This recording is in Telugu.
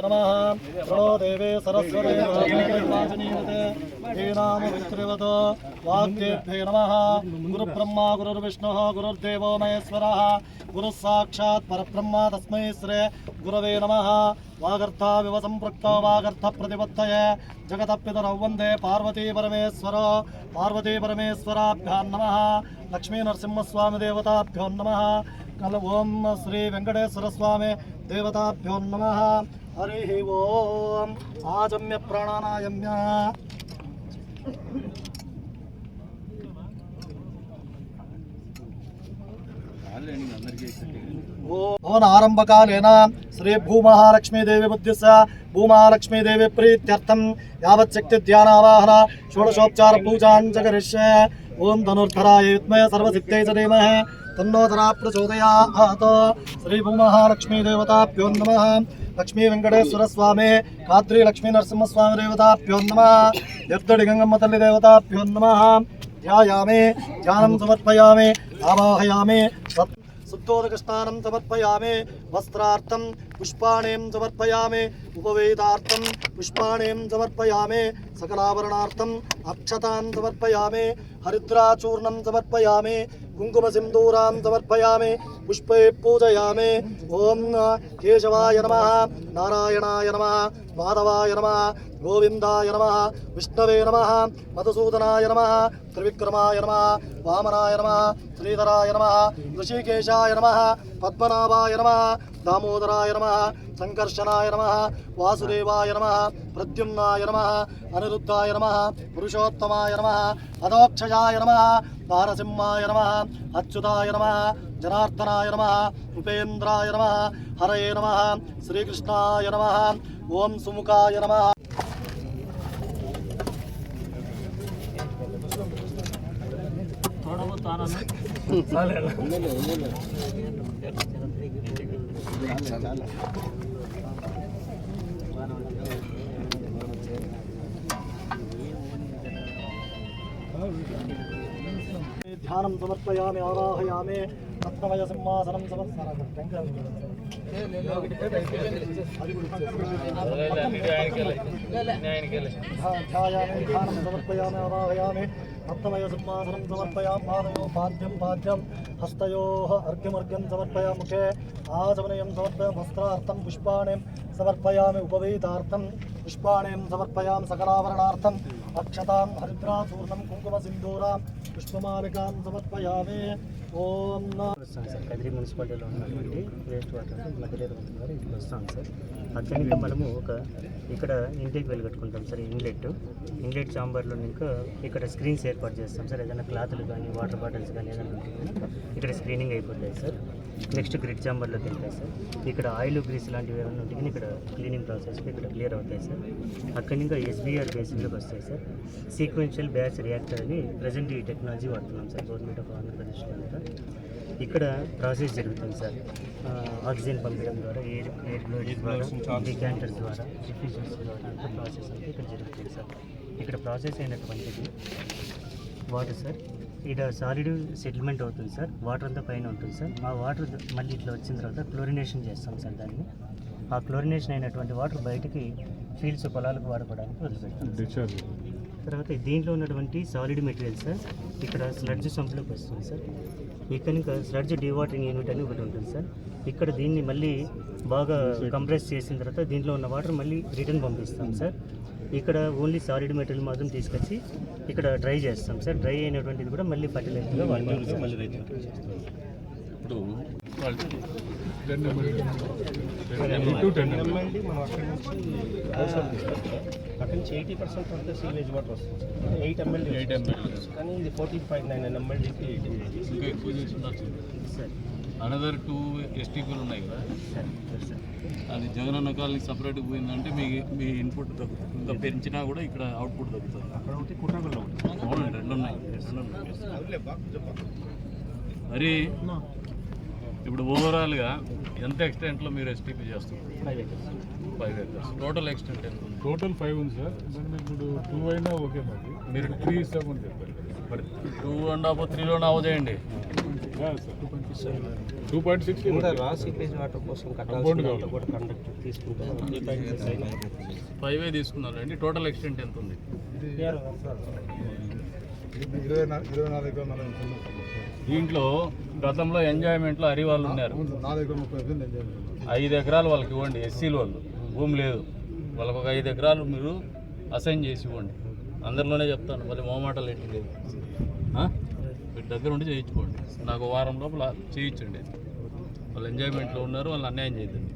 नमः प्रणो देवे सरस्वते वाचनीयते हेनामवित्रिवतो वाक्येभ्ये नमः गुरुब्रह्मा गुरुर्विष्णुः गुरुर्देवो महेश्वरः गुरुः साक्षात् परब्रह्म तस्मै श्री गुरवे नमः वागर्थाविव सम्पृक्तो वागर्थप्रतिपत्तये जगतपितरौ वन्दे पार्वती परमेश्वराभ्यां नमः लक्ष्मी नरसिंहस्वामी देवताभ्यो नमः कल ओम श्री वेंकटेश्वर स्वामी देवताभ्यो नमः हरिः ओम आजम्य प्राणानायम्य ओम आरंभकालेन श्री भूमहालक्ष्मी देवी बुद्धिस्य भूमहालक्ष्मी देवी प्रीत्यर्थं यावच्छक्ति ध्यानावाहन षोडशोपचार पूजां च करिष्ये ओम धनुर्धराय विद्महे सर्वसिद्धये च धीमहि तन्नो धरा प्रचोदयात् श्री भूमहालक्ष्मी देवताभ्यो नमः लक्ष्मी वेंकटेश्वर स्वामी कात्री लक्ष्मी नरसिंह स्वामी देवताभ्यो नमः यद्दडि गंगम्म तल्ली देवताभ्यो नमः ध्यायामि ध्यानं समर्पयामि आवाहयामि शुद्धोदकस्नानं समर्पयामि वस्त्रार्थं पुष्पाणिं समर्पयामि उपवेदार्थं पुष्पाणिं समर्पयामि सकलाभरणार्थम् अक्षतां समर्पयामि हरिद्राचूर्णं समर्पयामि कुङ्कुमसिन्दूरां समर्पयामि पुष्पे पूजयामि ओम केशवाय नमः नारायणाय नमः माधवाय नमः गोविंदाय नमः विष्णवे नमः मधुसूदनाय नमः त्रिविक्रमाय नमः वामनाय नमः श्रीधराय नमः ऋषिकेशाय नमः पद्मनाभाय नमः दामोदराय नमः संकर्षणाय नमः वासुदेवाय नमः प्रद्युम्नाय नमः अनिरुद्धाय नमः पुरुषोत्तमाय नमः अधोक्षजाय नमः नारसिंहाय नमः अच्युताय नमः जनार्दनाय नमः उपेन्द्राय नमः हरये नमः श्रीकृष्णाय नमः ओम सुमुखाय नमः ध्यानं समर्पयामि आवाहयामि रत्नमय सिंहासनं समर्पयामि ध्यानं समर्पयामि आवाहयामि रत्नमय सिंहासनं समर्पयामि पादयोः पाद्यं हस्तयोः अर्घ्यमर्घ्यं समर्पयामि मुखे आचमनीयं समर्पयामि वस्त्रार्थं पुष्पाणिं समर्पयामि उपवेदार्थं पुष्पाणिं समर्पयामि सकलाभरणार्थम् अक्षतां हरिद्राचूर्णं कुङ्कुमसिन्दूरां पुष्पमालिकां समर्पयामि ओम కదిరి మున్సిపాలిటీలో ఉన్నటువంటి వేస్ట్ వాటర్ మధ్యలో గారు ఇట్లా వస్తాం సార్ అక్కడి ఇంకా మనము ఇక్కడ ఇంటేక్ వెల్ కట్టుకుంటాం సార్ ఇంగ్లెట్ చాంబర్లో ఇంకా ఇక్కడ స్క్రీన్స్ ఏర్పాటు చేస్తాం సార్ ఏదైనా క్లాతులు కానీ వాటర్ బాటిల్స్ కానీ ఏదైనా ఉంటే ఇక్కడ స్క్రీనింగ్ అయిపోతాయి సార్ నెక్స్ట్ గ్రిడ్ చాంబర్లోకి వెళ్తాయి సార్ ఇక్కడ ఆయిల్ గ్రీస్ లాంటివి ఏమైనా ఉంటే ఇక్కడ క్లీనింగ్ ప్రాసెస్ ఇక్కడ క్లియర్ అవుతాయి సార్ అక్కడి ఇంకా SBR బేసిన్లోకి వస్తాయి సార్ సీక్వెన్షియల్ బ్యాచ్ రియాక్టర్ అని ప్రజెంట్ ఈ టెక్నాలజీ వాడుతున్నాం సార్ గవర్నమెంట్ ఆఫ్ ఆంధ్రప్రదేశ్లో అంతా ఇక్కడ ప్రాసెస్ జరుగుతుంది సార్ ఆక్సిజన్ పంపించడం ద్వారా ఎయిర్ బ్లోయింగ్ ద్వారా డికాంటర్స్ ద్వారా డిఫ్యూజర్స్ ద్వారా అంత ప్రాసెస్ అంతా ఇక్కడ జరుగుతుంది సార్ ఇక్కడ ప్రాసెస్ అయినటువంటిది వాటర్ సార్ ఇక్కడ సాలిడ్ సెటిల్మెంట్ అవుతుంది సార్ వాటర్ అంతా పైన ఉంటుంది సార్ ఆ వాటర్ మళ్ళీ ఇట్లా వచ్చిన తర్వాత క్లోరినేషన్ చేస్తాం సార్ దాన్ని ఆ క్లోరినేషన్ అయినటువంటి వాటర్ బయటికి ఫీల్డ్స్ పొలాలకు వాడుకోవడానికి వదిలిపెడతాం తర్వాత దీంట్లో ఉన్నటువంటి సాలిడ్ మెటీరియల్ సార్ ఇక్కడ స్లడ్జ్ సంప్లోకి వస్తుంది సార్ ఇక్కడ ఇంకా స్లడ్జ్ డీవాటరింగ్ యూనిట్ అని ఒకటి ఉంటుంది సార్ ఇక్కడ దీన్ని మళ్ళీ బాగా కంప్రెస్ చేసిన తర్వాత దీంట్లో ఉన్న వాటర్ మళ్ళీ రిటర్న్ పంపిస్తాం సార్ ఇక్కడ ఓన్లీ సాలిడ్ మెటీరియల్ మాత్రం తీసుకొచ్చి ఇక్కడ డ్రై చేస్తాం సార్ డ్రై అయినటువంటిది కూడా మళ్ళీ ఫర్టిలైజర్గా వాడతాం సార్ అక్కడి నుంచి 80% అంతా సీవేజ్ వాటర్ వస్తుంది 8 ml కానీ ఇది 14.9 ml ఇంకా ఎక్కువ చేసి సార్ అనదర్ 2 STPలు ఉన్నాయి కదా అది జగనన్న కాలనీ సపరేట్గా పోయిందంటే మీ ఇన్పుట్ తగ్గుతుంది ఇంకా పెంచినా కూడా ఇక్కడ అవుట్పుట్ తగ్గుతుంది అక్కడ ఒకటి కుట్రగల్లో అవునండి రెండు ఉన్నాయి మరి ఇప్పుడు ఓవరాల్గా ఎంత ఎక్స్టెంట్లో మీరు STP చేస్తున్నారు 5 acres టోటల్ ఎక్స్టెంట్ ఎంత ఉంది టోటల్ 5 ఉంది సార్ దాన్ని ఇప్పుడు 2 అయినా ఓకే మాకు మీరు 3 ఇస్తామని చెప్పారు మరి 2.5 3లోనే అవజేయండి సార్ 2.5 2.6 రా సీపేజ్ వాటర్ కోసం Compound కట్టాల్సిన కావాలి. కూడా కండక్ట్ తీసుకుంటాం 3.6 అయినా 5 తీసుకున్నారు అండి. టోటల్ ఎక్స్టెంట్ ఎంత ఉంది? 24 ఎకరాలు దీంట్లో గతంలో ఎంజాయ్మెంట్లో హరి వాళ్ళు ఉన్నారు. 4 ఎకరాలు 30 ఎకరాలు ఎంజాయ్ 5 ఎకరాలు వాళ్ళకి ఇవ్వండి. ఎస్సీలు వాళ్ళు భూమి లేదు, వాళ్ళకి ఒక 5 ఎకరాలు మీరు అసైన్ చేసి ఇవ్వండి. అందరిలోనే చెప్తాను, మళ్ళీ మొహమాటలు ఎట్టి లేదు. మీరు దగ్గర ఉండి చేయించుకోండి. నాకు వారం లోపల చేయించండి. వాళ్ళు ఎంజాయ్మెంట్లో ఉన్నారు, వాళ్ళు అన్యాయం చేయద్దండి.